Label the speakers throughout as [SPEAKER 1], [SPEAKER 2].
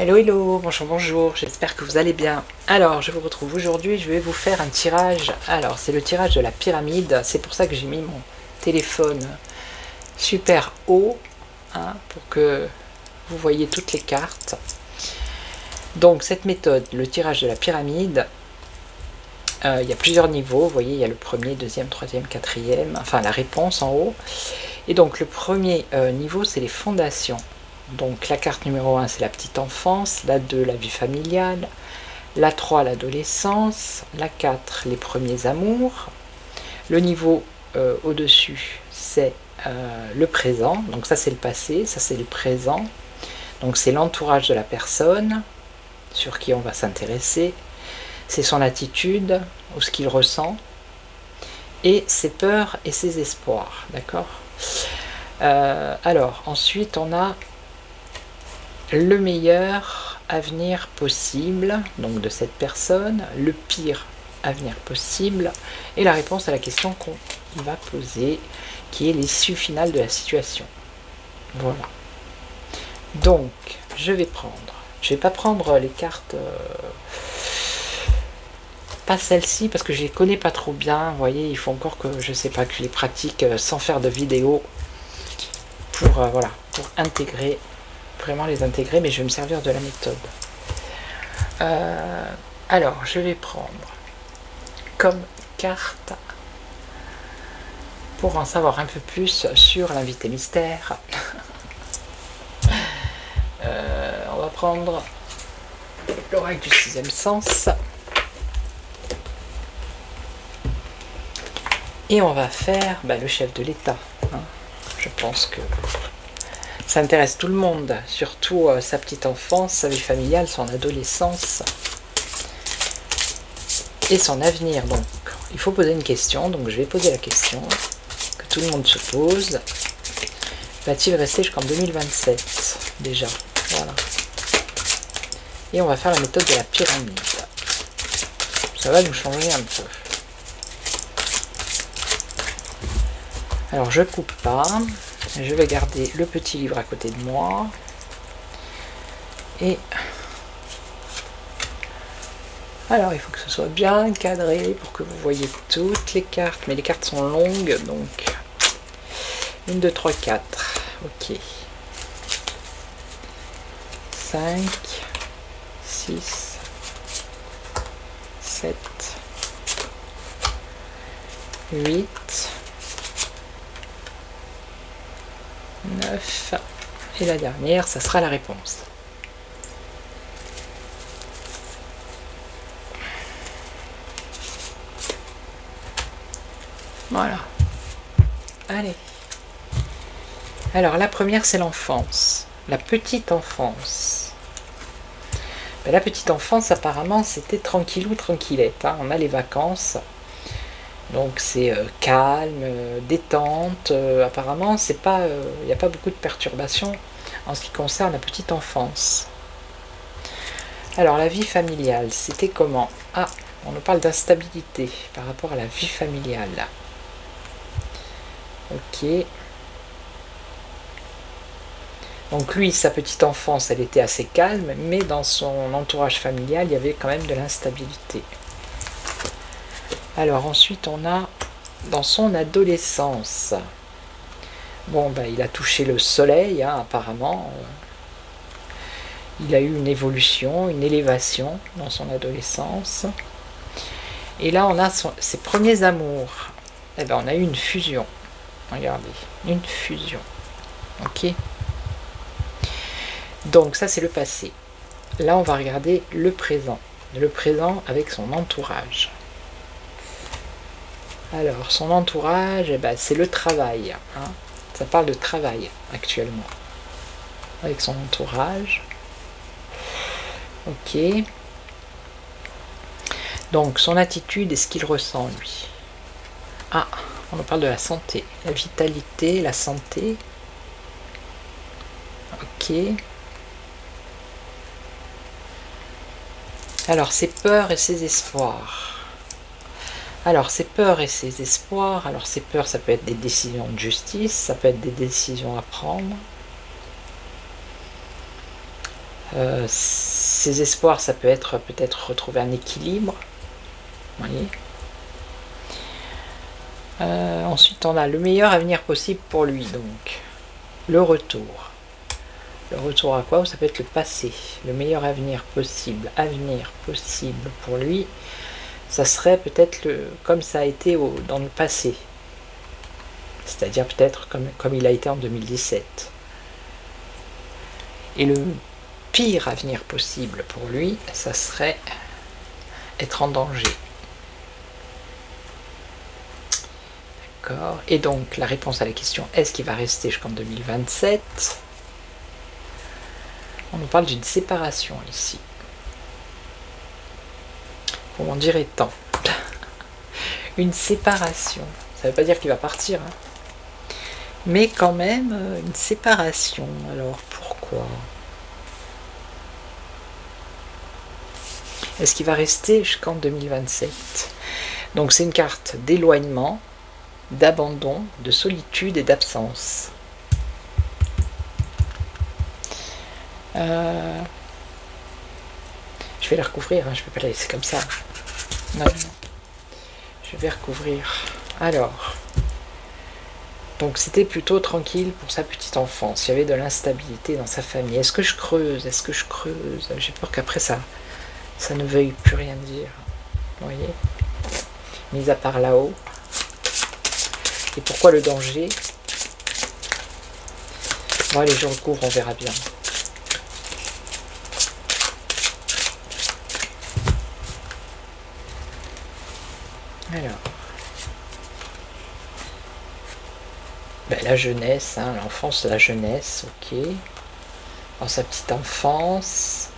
[SPEAKER 1] Hello, hello, bonjour, bonjour, j'espère que vous allez bien. Alors, je vous retrouve aujourd'hui, je vais vous faire un tirage. Alors, c'est le tirage de la pyramide, c'est pour ça que j'ai mis mon téléphone super haut, pour que vous voyez toutes les cartes. Donc, cette méthode, le tirage de la pyramide, il y a plusieurs niveaux, vous voyez, il y a le premier, deuxième, troisième, quatrième, enfin la réponse en haut. Et donc, le premier niveau, c'est les fondations. Donc la carte numéro 1 c'est la petite enfance, la 2 la vie familiale, la 3 l'adolescence, la 4 les premiers amours, le niveau au-dessus c'est le présent, donc ça c'est le passé, ça c'est le présent, donc c'est l'entourage de la personne sur qui on va s'intéresser, c'est son attitude ou ce qu'il ressent, et ses peurs et ses espoirs, d'accord. Alors ensuite on a le meilleur avenir possible, donc de cette personne, le pire avenir possible, et la réponse à la question qu'on va poser, qui est l'issue finale de la situation. Voilà. Donc, je vais pas prendre les cartes, pas celle-ci, parce que je les connais pas trop bien, vous voyez, il faut encore que, je sais pas, que je les pratique sans faire de vidéo, pour, voilà, pour intégrer, vraiment les intégrer, mais je vais me servir de la méthode. Alors, je vais prendre comme carte, pour en savoir un peu plus sur l'invité mystère, on va prendre l'oracle du sixième sens, et on va faire le chef de l'État. Je pense que ça intéresse tout le monde, surtout sa petite enfance, sa vie familiale, son adolescence et son avenir. Donc il faut poser une question, donc je vais poser la question que tout le monde se pose. Va-t-il rester jusqu'en 2027 déjà? Voilà. Et on va faire la méthode de la pyramide. Ça va nous changer un peu. Alors je coupe pas. Je vais garder le petit livre à côté de moi. Et alors il faut que ce soit bien cadré pour que vous voyez toutes les cartes. Mais les cartes sont longues, donc 1, 2, 3, 4. Ok. 5, 6, 7, 8, 9, et la dernière, ça sera la réponse. Voilà. Allez. Alors, la première, c'est l'enfance. La petite enfance. La petite enfance, apparemment, c'était tranquillou, tranquillette. On a les vacances. Donc c'est calme, détente, apparemment c'est pas, il n'y a pas beaucoup de perturbations en ce qui concerne la petite enfance. Alors la vie familiale, c'était comment? On nous parle d'instabilité par rapport à la vie familiale. Ok. Donc lui, sa petite enfance, elle était assez calme, mais dans son entourage familial, il y avait quand même de l'instabilité. Alors ensuite on a dans son adolescence, bon il a touché le soleil, apparemment, il a eu une évolution, une élévation dans son adolescence, et là on a ses premiers amours, on a eu une fusion, regardez, une fusion, ok, donc ça c'est le passé. Là on va regarder le présent avec son entourage. Alors, son entourage, c'est le travail. Ça parle de travail actuellement. Avec son entourage. Ok. Donc, son attitude et ce qu'il ressent, lui. On nous parle de la santé. La vitalité, la santé. Ok. Alors, ses peurs et ses espoirs. Alors, ses peurs et ses espoirs, alors ses peurs, ça peut être des décisions de justice, ça peut être des décisions à prendre. Ses espoirs, ça peut être peut-être retrouver un équilibre. Vous voyez. Ensuite, on a le meilleur avenir possible pour lui, donc le retour. Le retour à quoi? Ça peut être le passé. Le meilleur avenir possible pour lui, ça serait peut-être comme ça a été dans le passé. C'est-à-dire peut-être comme il a été en 2017. Et le pire avenir possible pour lui, ça serait être en danger. D'accord. Et donc la réponse à la question est-ce qu'il va rester jusqu'en 2027? On nous parle d'une séparation ici. Comment dirait-on? Une séparation. Ça ne veut pas dire qu'il va partir, hein. Mais quand même une séparation. Alors pourquoi? Est-ce qu'il va rester jusqu'en 2027? Donc c'est une carte d'éloignement, d'abandon, de solitude et d'absence. Je vais la recouvrir, hein, je ne peux pas la laisser comme ça. Non. Je vais recouvrir. Alors, donc c'était plutôt tranquille pour sa petite enfance. Il y avait de l'instabilité dans sa famille. Est-ce que je creuse? Est-ce que je creuse? J'ai peur qu'après ça ne veuille plus rien dire. Vous voyez? Mis à part là-haut. Et pourquoi le danger? Bon, allez, je recouvre, on verra bien. Alors, ben, la jeunesse, hein, l'enfance, la jeunesse, ok. Dans sa petite enfance.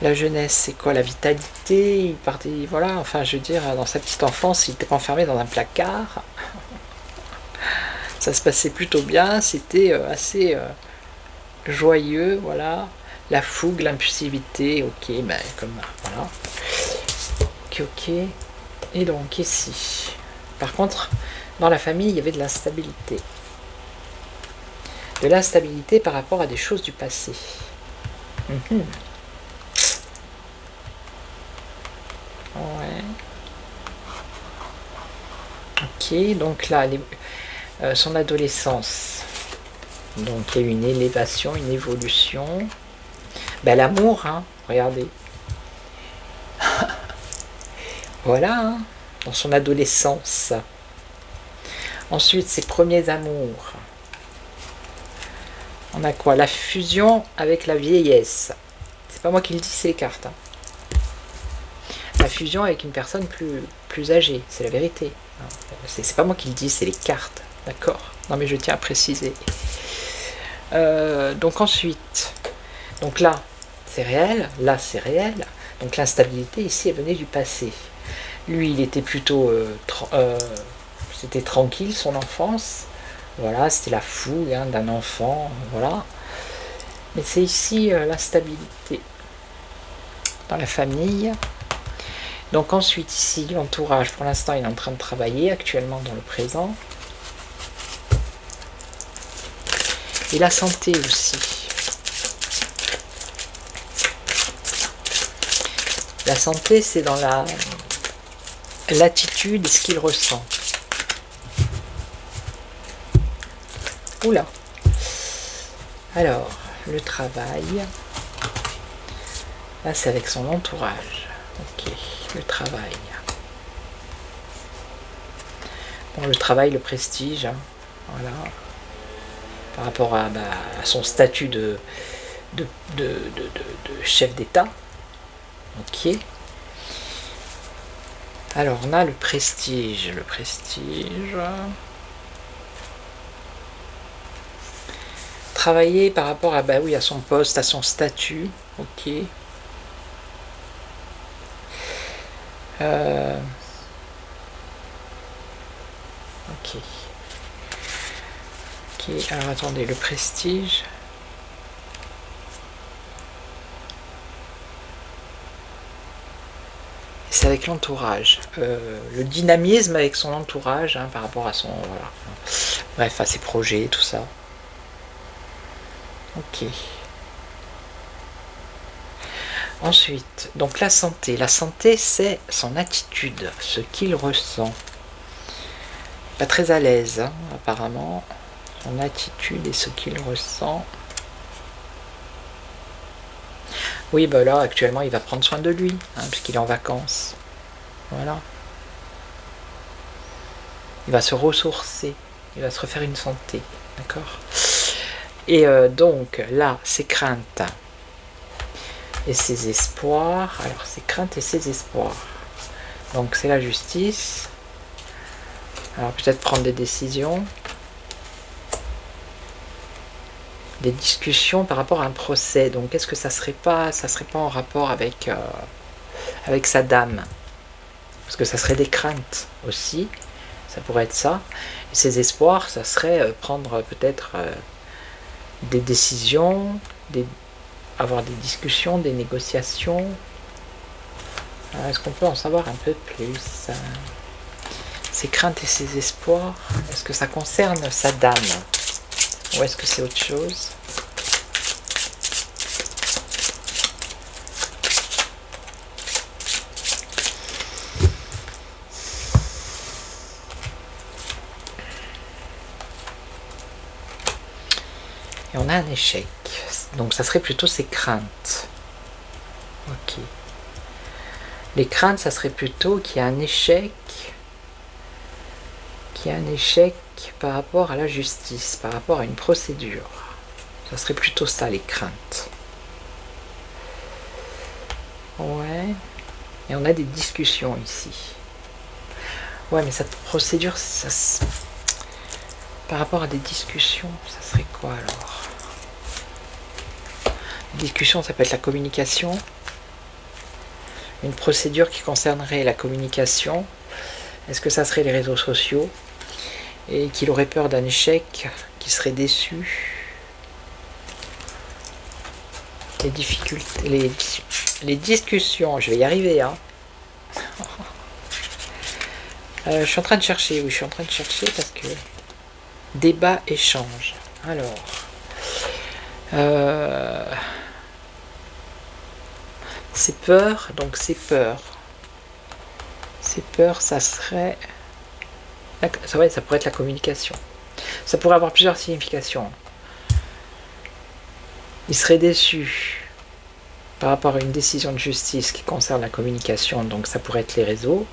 [SPEAKER 1] La jeunesse, c'est quoi? La vitalité, il partait, voilà, enfin, je veux dire, dans sa petite enfance, il n'était pas enfermé dans un placard. Ça se passait plutôt bien, c'était assez joyeux, voilà. La fougue, l'impulsivité, ok, ben, comme, voilà. Ok. Et donc, ici. Par contre, dans la famille, il y avait de l'instabilité. De l'instabilité par rapport à des choses du passé. Ouais. Ok, donc là, son adolescence. Donc il y a eu une élévation, une évolution. Ben, l'amour, hein, regardez. Voilà, hein, dans son adolescence. Ensuite, ses premiers amours. On a quoi? La fusion avec la vieillesse. C'est pas moi qui le dis, c'est les cartes. Hein. La fusion avec une personne plus âgée, c'est la vérité. C'est pas moi qui le dis, c'est les cartes. D'accord? Non mais je tiens à préciser. Donc ensuite, donc là, c'est réel, là c'est réel. Donc l'instabilité ici, elle venait du passé. Lui, il était plutôt... c'était tranquille, son enfance. Voilà, c'était la fougue hein, d'un enfant, voilà. Mais c'est ici l'instabilité dans la famille. Donc ensuite, ici, l'entourage, pour l'instant, il est en train de travailler, actuellement dans le présent. Et la santé aussi. La santé, c'est dans l'attitude et ce qu'il ressent. Oula. Alors, le travail. Là, c'est avec son entourage. Ok, le travail. Bon, le travail, le prestige. Hein, voilà. Par rapport à son statut de chef d'État. Ok. Alors, on a le prestige. Le prestige. Travailler par rapport à, oui, à son poste, à son statut. Ok. Ok. Ok, alors attendez, le prestige. C'est avec l'entourage. Le dynamisme avec son entourage, hein, par rapport à son... Voilà. Bref, à ses projets, tout ça. Ok. Ensuite, donc la santé. La santé, c'est son attitude, ce qu'il ressent. Pas très à l'aise, hein, apparemment. Son attitude et ce qu'il ressent. Oui, bah là, actuellement, il va prendre soin de lui, hein, puisqu'il est en vacances. Voilà. Il va se ressourcer. Il va se refaire une santé. D'accord. Et donc, là, ses craintes et ses espoirs. Alors, ses craintes et ses espoirs. Donc, c'est la justice. Alors, peut-être prendre des décisions. Des discussions par rapport à un procès. Donc, est-ce que ça serait pas en rapport avec, avec sa dame? Parce que ça serait des craintes aussi. Ça pourrait être ça. Et ses espoirs, ça serait prendre peut-être des décisions, avoir des discussions, des négociations. Est-ce qu'on peut en savoir un peu plus? Ses craintes et ses espoirs, est-ce que ça concerne sa dame? Ou est-ce que c'est autre chose? Et on a un échec. Donc ça serait plutôt ses craintes. Ok. Les craintes, ça serait plutôt qu'il y a un échec. Qu'il y a un échec par rapport à la justice, par rapport à une procédure. Ça serait plutôt ça, les craintes. Ouais. Et on a des discussions ici. Ouais, mais cette procédure, ça, par rapport à des discussions, ça serait quoi alors? Discussion, ça peut être la communication. Une procédure qui concernerait la communication. Est-ce que ça serait les réseaux sociaux? Et qu'il aurait peur d'un échec, qu'il serait déçu? Les difficultés, les discussions, je vais y arriver, hein. Je suis en train de chercher, oui, je suis en train de chercher parce que débat, échange. Alors, c'est peur, donc c'est peur. C'est peur, ça serait, ça pourrait être la communication. Ça pourrait avoir plusieurs significations. Il serait déçu par rapport à une décision de justice qui concerne la communication, donc ça pourrait être les réseaux.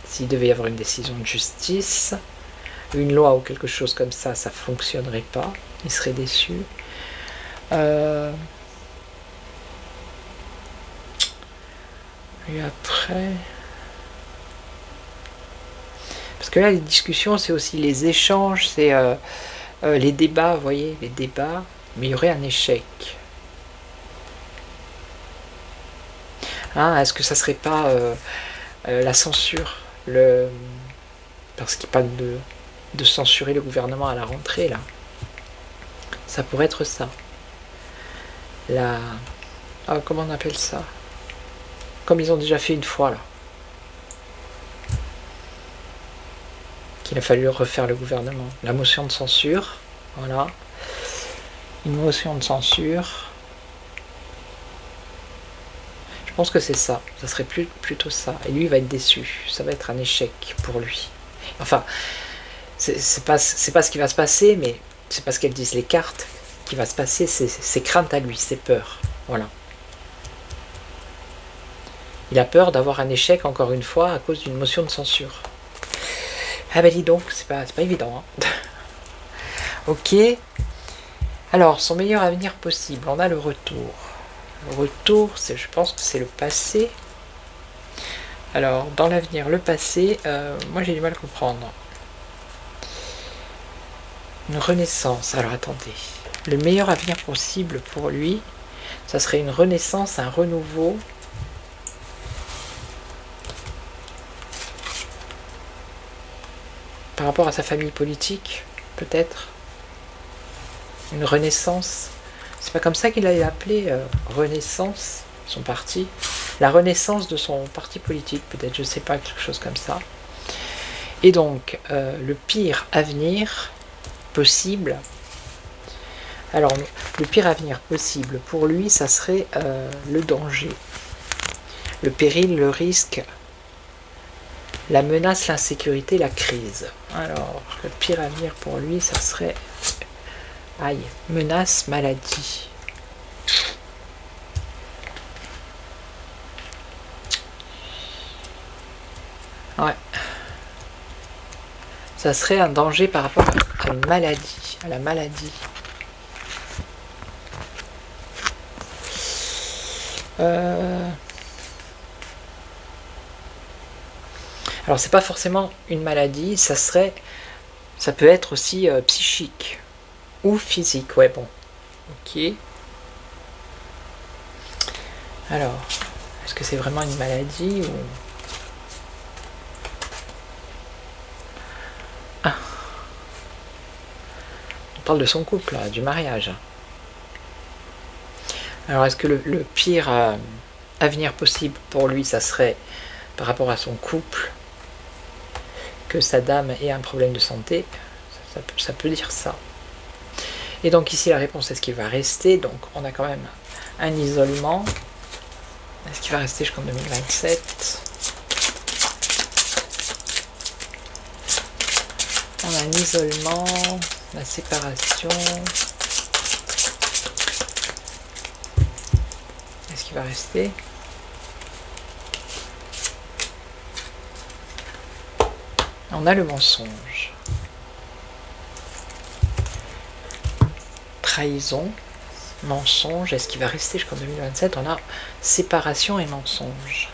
[SPEAKER 1] S'il devait y avoir une décision de justice, une loi ou quelque chose comme ça, ça ne fonctionnerait pas. Il serait déçu. Et après... Parce que là, les discussions, c'est aussi les échanges, c'est les débats, vous voyez, les débats, mais il y aurait un échec. Hein, est-ce que ça serait pas la censure, parce qu'il parle de censurer le gouvernement à la rentrée, là. Ça pourrait être ça. Comment on appelle ça? Comme ils ont déjà fait une fois, là. Qu'il a fallu refaire le gouvernement. La motion de censure, voilà. Une motion de censure. Je pense que c'est ça. Ça serait plutôt ça. Et lui, il va être déçu. Ça va être un échec pour lui. Enfin, c'est pas ce qui va se passer, mais c'est pas ce qu'elles disent les cartes qui va se passer. C'est ses craintes à lui, ses peurs. Voilà. Il a peur d'avoir un échec, encore une fois, à cause d'une motion de censure. Ah ben dis donc, c'est pas évident. Hein. Ok. Alors, son meilleur avenir possible. On a le retour. Le retour, je pense que c'est le passé. Alors, dans l'avenir, le passé, moi j'ai du mal à comprendre. Une renaissance. Alors, attendez. Le meilleur avenir possible pour lui, ça serait une renaissance, un renouveau. Par rapport à sa famille politique, peut-être. Une renaissance. C'est pas comme ça qu'il l'avait appelé Renaissance, son parti. La renaissance de son parti politique, peut-être, je sais pas, quelque chose comme ça. Et donc, le pire avenir, possible. Alors, le pire avenir possible pour lui, ça serait le danger, le péril, le risque, la menace, l'insécurité, la crise. Alors, le pire avenir pour lui, ça serait... Aïe, menace, maladie. Ouais. Ça serait un danger par rapport à une maladie, à la maladie. Alors c'est pas forcément une maladie, ça peut être aussi psychique ou physique. Ouais, bon, ok. Alors, est-ce que c'est vraiment une maladie ou... Ah. On parle de son couple, là, du mariage. Alors est-ce que le pire avenir possible pour lui, ça serait par rapport à son couple, que sa dame ait un problème de santé? Ça peut dire ça. Et donc ici la réponse, est-ce qu'il va rester? Donc on a quand même un isolement. Est-ce qu'il va rester jusqu'en 2027? On a un isolement, la séparation. Est-ce qu'il va rester? On a le mensonge. Trahison, mensonge. Est-ce qu'il va rester jusqu'en 2027? On a séparation et mensonge.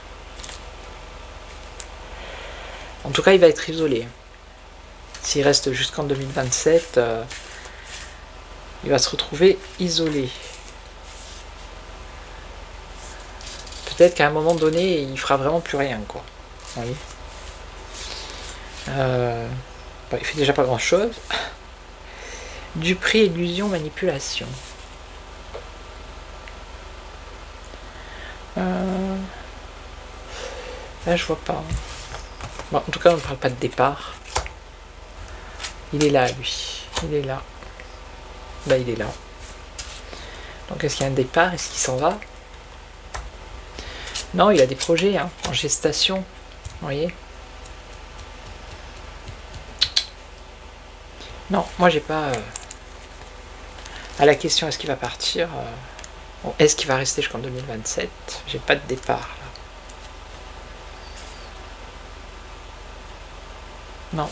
[SPEAKER 1] En tout cas, il va être isolé. S'il reste jusqu'en 2027, il va se retrouver isolé. Peut-être qu'à un moment donné, il fera vraiment plus rien, quoi. Vous voyez, il fait déjà pas grand-chose. Duperie, illusion, manipulation. Là, je vois pas. Bon, en tout cas, on ne parle pas de départ. Il est là, lui. Il est là. Là, il est là. Donc, est-ce qu'il y a un départ? Est-ce qu'il s'en va? Non, il a des projets en gestation. Vous voyez? Non, moi, j'ai pas... À la question, est-ce qu'il va partir est-ce qu'il va rester jusqu'en 2027? J'ai pas de départ, là. Non.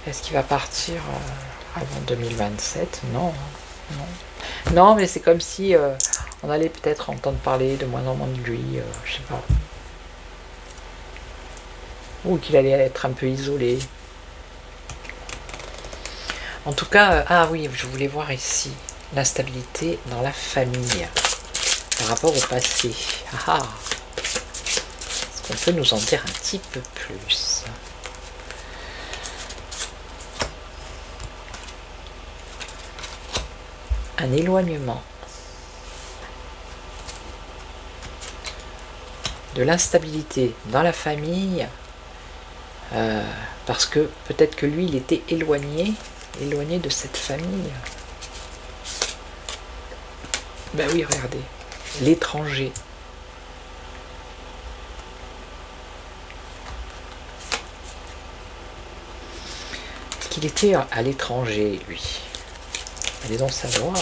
[SPEAKER 1] Est-ce qu'il va partir avant 2027? Non. Non. Non, mais c'est comme si on allait peut-être entendre parler de moins en moins de lui, je sais pas. Ou qu'il allait être un peu isolé. En tout cas, ah oui, je voulais voir ici l'instabilité dans la famille par rapport au passé. Ah, est-ce qu'on peut nous en dire un petit peu plus? Un éloignement. De l'instabilité dans la famille, parce que peut-être que lui, il était éloigné de cette famille. Ben oui, regardez, l'étranger. Est-ce qu'il était à l'étranger, lui? Allez donc savoir.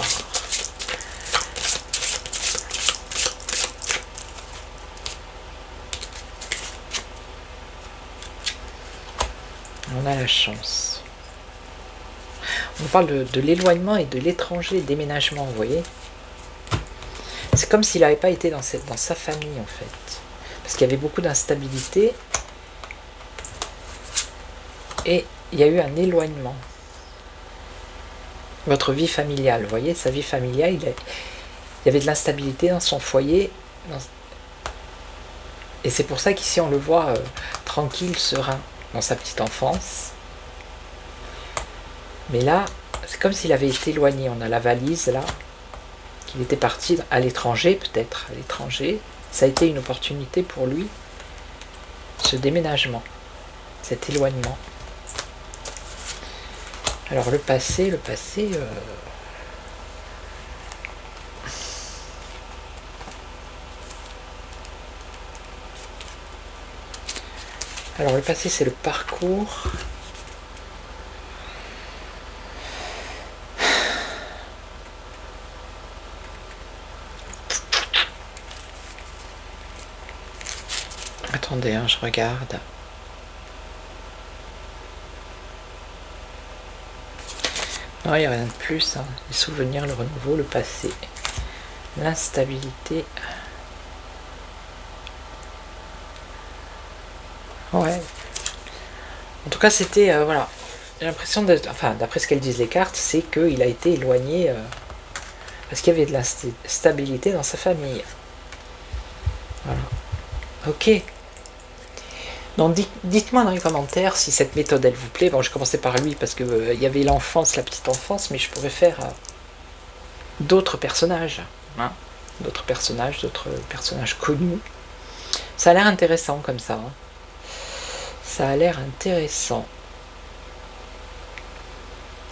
[SPEAKER 1] On a la chance. On parle de l'éloignement et de l'étranger, déménagement, vous voyez. C'est comme s'il n'avait pas été dans sa famille, en fait. Parce qu'il y avait beaucoup d'instabilité. Et il y a eu un éloignement. Votre vie familiale, vous voyez, sa vie familiale, il y avait de l'instabilité dans son foyer. Et c'est pour ça qu'ici, on le voit tranquille, serein, dans sa petite enfance. Mais là, c'est comme s'il avait été éloigné. On a la valise, là, qu'il était parti à l'étranger, peut-être, à l'étranger. Ça a été une opportunité pour lui, ce déménagement. cet éloignement. Alors le passé, alors le passé c'est le parcours. Attendez, je regarde. Non, il n'y a rien de plus. Les souvenirs, le renouveau, le passé, l'instabilité. Ouais. En tout cas, c'était... voilà. J'ai l'impression d'être... Enfin, d'après ce qu'elles disent les cartes, c'est qu'il a été éloigné parce qu'il y avait de l'instabilité dans sa famille. Voilà. Ok. Donc dites-moi dans les commentaires si cette méthode elle vous plaît. Bon, je commençais par lui parce que il y avait l'enfance, la petite enfance, mais je pourrais faire d'autres personnages, d'autres personnages connus. Ça a l'air intéressant comme ça. Ça a l'air intéressant.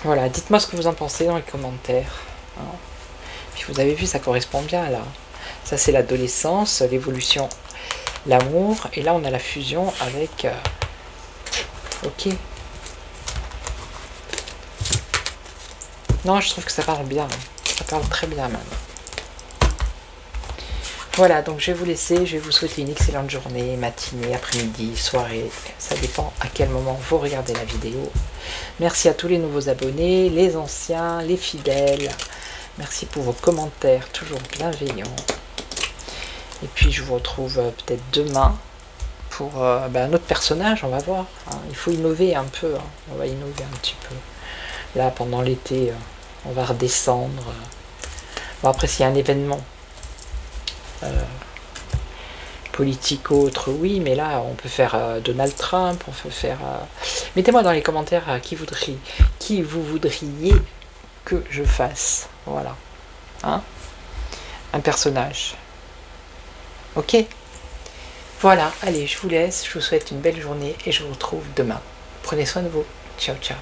[SPEAKER 1] Voilà, dites-moi ce que vous en pensez dans les commentaires. Puis vous avez vu, ça correspond bien là. Ça c'est l'adolescence, l'évolution, l'amour, et là on a la fusion avec... ok. Non, je trouve que ça parle bien. Ça parle très bien même. Voilà, donc je vais vous laisser. Je vais vous souhaiter une excellente journée, matinée, après-midi, soirée. Ça dépend à quel moment vous regardez la vidéo. Merci à tous les nouveaux abonnés, les anciens, les fidèles. Merci pour vos commentaires, toujours bienveillants. Et puis je vous retrouve peut-être demain pour un autre personnage, on va voir. Il faut innover un peu, on va innover un petit peu. Là, pendant l'été, on va redescendre. Bon, après, s'il y a un événement politique ou autre, oui, mais là, on peut faire Donald Trump, on peut faire... Mettez-moi dans les commentaires qui vous voudriez que je fasse. Voilà. Un personnage. Ok. Voilà, allez, je vous laisse, je vous souhaite une belle journée et je vous retrouve demain. Prenez soin de vous. Ciao, ciao.